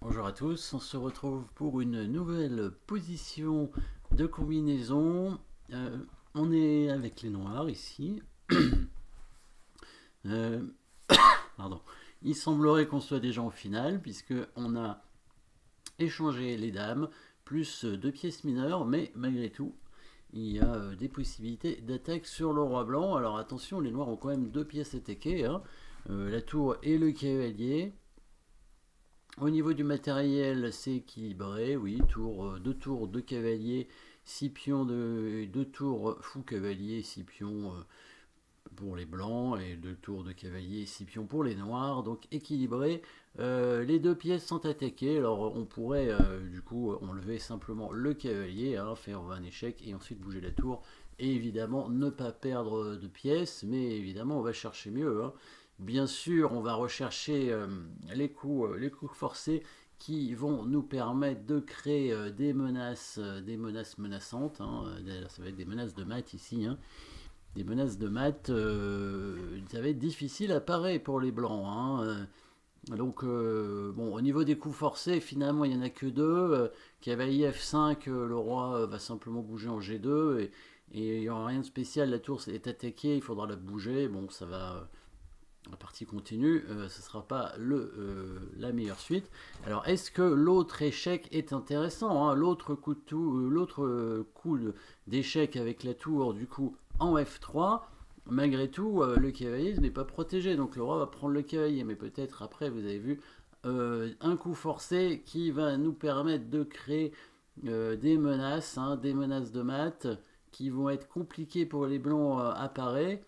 Bonjour à tous, on se retrouve pour une nouvelle position de combinaison. On est avec les noirs ici. Euh, pardon. Il semblerait qu'on soit déjà en finale puisque on a échangé les dames plus deux pièces mineures, mais malgré tout il y a des possibilités d'attaque sur le roi blanc. Alors attention, les noirs ont quand même deux pièces attaquées, hein. La tour et le cavalier. Au niveau du matériel, c'est équilibré, oui, deux tours, deux cavaliers, 6 pions, deux tours fou cavalier, 6 pions pour les blancs, et deux tours de cavalier, 6 pions pour les noirs, donc équilibré. Les deux pièces sont attaquées, alors on pourrait du coup enlever simplement le cavalier, hein, faire un échec et ensuite bouger la tour, et évidemment ne pas perdre de pièces, mais évidemment on va chercher mieux, hein. Bien sûr, on va rechercher les coups forcés qui vont nous permettre de créer des menaces menaçantes, hein. Ça va être des menaces de maths ici, hein. Des menaces de maths, ça va être difficile à parer pour les blancs, hein. Donc, bon, au niveau des coups forcés, finalement, il n'y en a que deux. Cavalier F5, le roi va simplement bouger en G2, et il n'y aura rien de spécial. La tour est attaquée, il faudra la bouger. Bon, ça va. La partie continue, ce ne sera pas la meilleure suite. Alors, est-ce que l'autre échec est intéressant, hein? L'autre coup d'échec avec la tour, du coup, en F3, malgré tout, le cavalier n'est pas protégé. Donc, le roi va prendre le cavalier. Mais peut-être après, vous avez vu, un coup forcé qui va nous permettre de créer des menaces, hein, des menaces de maths qui vont être compliquées pour les blancs à parer.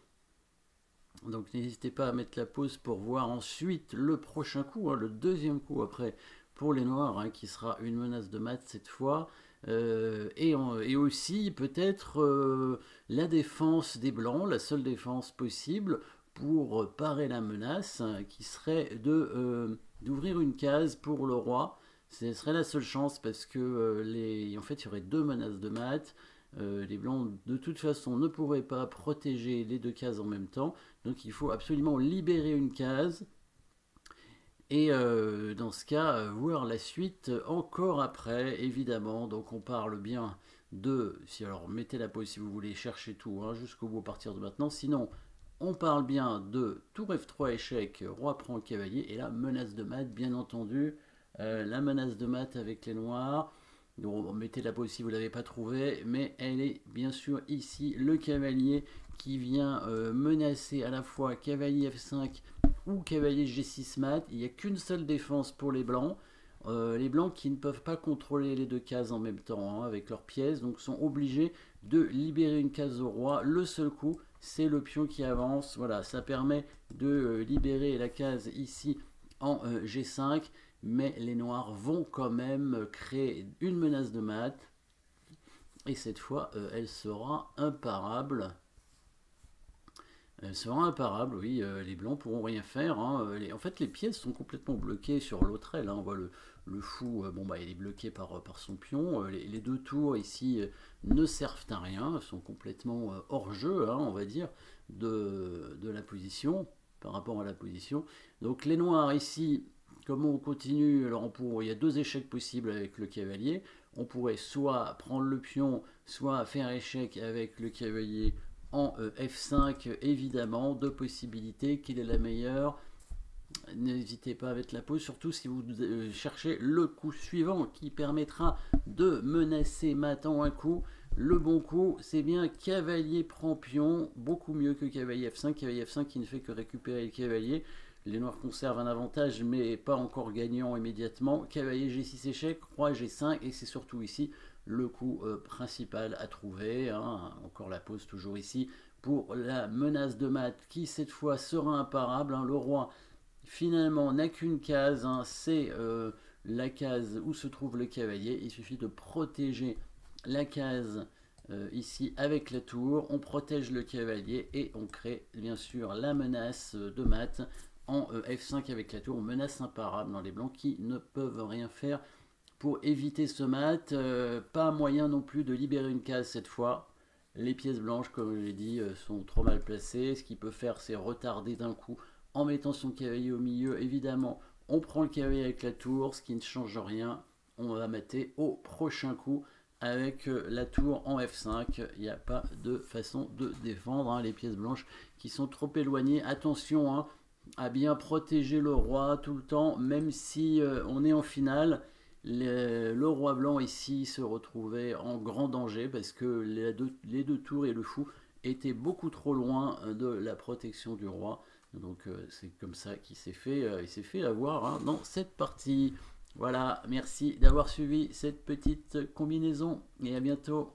Donc n'hésitez pas à mettre la pause pour voir ensuite le prochain coup, hein, le deuxième coup après pour les noirs, hein, qui sera une menace de maths cette fois. Et aussi peut-être la défense des blancs, la seule défense possible pour parer la menace, hein, qui serait d'ouvrir une case pour le roi. Ce serait la seule chance parce que en fait il y aurait deux menaces de maths. Les blancs de toute façon ne pourraient pas protéger les deux cases en même temps. Donc il faut absolument libérer une case. Et dans ce cas, voir la suite encore après, évidemment. Donc on parle bien alors mettez la pause si vous voulez chercher tout, hein, jusqu'au bout à partir de maintenant. Sinon, on parle bien de tour F3 échec, roi prend cavalier, et la menace de mat, bien entendu. La menace de mat avec les noirs. Donc mettez la pause si vous ne l'avez pas trouvé, mais elle est bien sûr ici, le cavalier qui vient menacer à la fois cavalier F5 ou cavalier G6 mat. Il n'y a qu'une seule défense pour les blancs. Les blancs qui ne peuvent pas contrôler les deux cases en même temps, hein, avec leurs pièces, donc sont obligés de libérer une case au roi. Le seul coup, c'est le pion qui avance. Voilà, ça permet de libérer la case ici en G5, mais les noirs vont quand même créer une menace de mat, et cette fois, elle sera imparable. Elle sera imparable, oui, les blancs pourront rien faire, hein. En fait, les pièces sont complètement bloquées sur l'autre aile, hein. On voit le fou, bon, bah, il est bloqué par son pion. Les deux tours ici ne servent à rien, sont complètement hors jeu, hein, on va dire, de la position, par rapport à la position. Donc les noirs ici, comme on continue, alors il y a deux échecs possibles avec le cavalier. On pourrait soit prendre le pion, soit faire échec avec le cavalier en F5, évidemment, deux possibilités, quelle est la meilleure? N'hésitez pas à mettre la pause, surtout si vous cherchez le coup suivant qui permettra de menacer mat en un coup. Le bon coup, c'est bien cavalier prend pion, beaucoup mieux que cavalier F5. Cavalier F5 qui ne fait que récupérer le cavalier. Les noirs conservent un avantage, mais pas encore gagnant immédiatement. Cavalier G6 échec, roi G5, et c'est surtout ici le coup principal à trouver, hein. Encore la pause toujours ici pour la menace de mat qui cette fois sera imparable, hein. Le roi finalement n'a qu'une case, hein, c'est la case où se trouve le cavalier. Il suffit de protéger la case ici avec la tour, on protège le cavalier et on crée bien sûr la menace de mat en F5 avec la tour, menace imparable dans les blancs qui ne peuvent rien faire pour éviter ce mat. Pas moyen non plus de libérer une case cette fois. Les pièces blanches, comme je l'ai dit, sont trop mal placées. Ce qu'il peut faire, c'est retarder d'un coup en mettant son cavalier au milieu. Évidemment, On prend le cavalier avec la tour, ce qui ne change rien. On va mater au prochain coup avec la tour en F5. Il n'y a pas de façon de défendre hein, les pièces blanches qui sont trop éloignées. Attention hein, à bien protéger le roi tout le temps, même si on est en finale. Le roi blanc ici se retrouvait en grand danger parce que les deux tours et le fou étaient beaucoup trop loin de la protection du roi. Donc c'est comme ça qu'il s'est fait avoir hein, dans cette partie. Voilà, merci d'avoir suivi cette petite combinaison et à bientôt.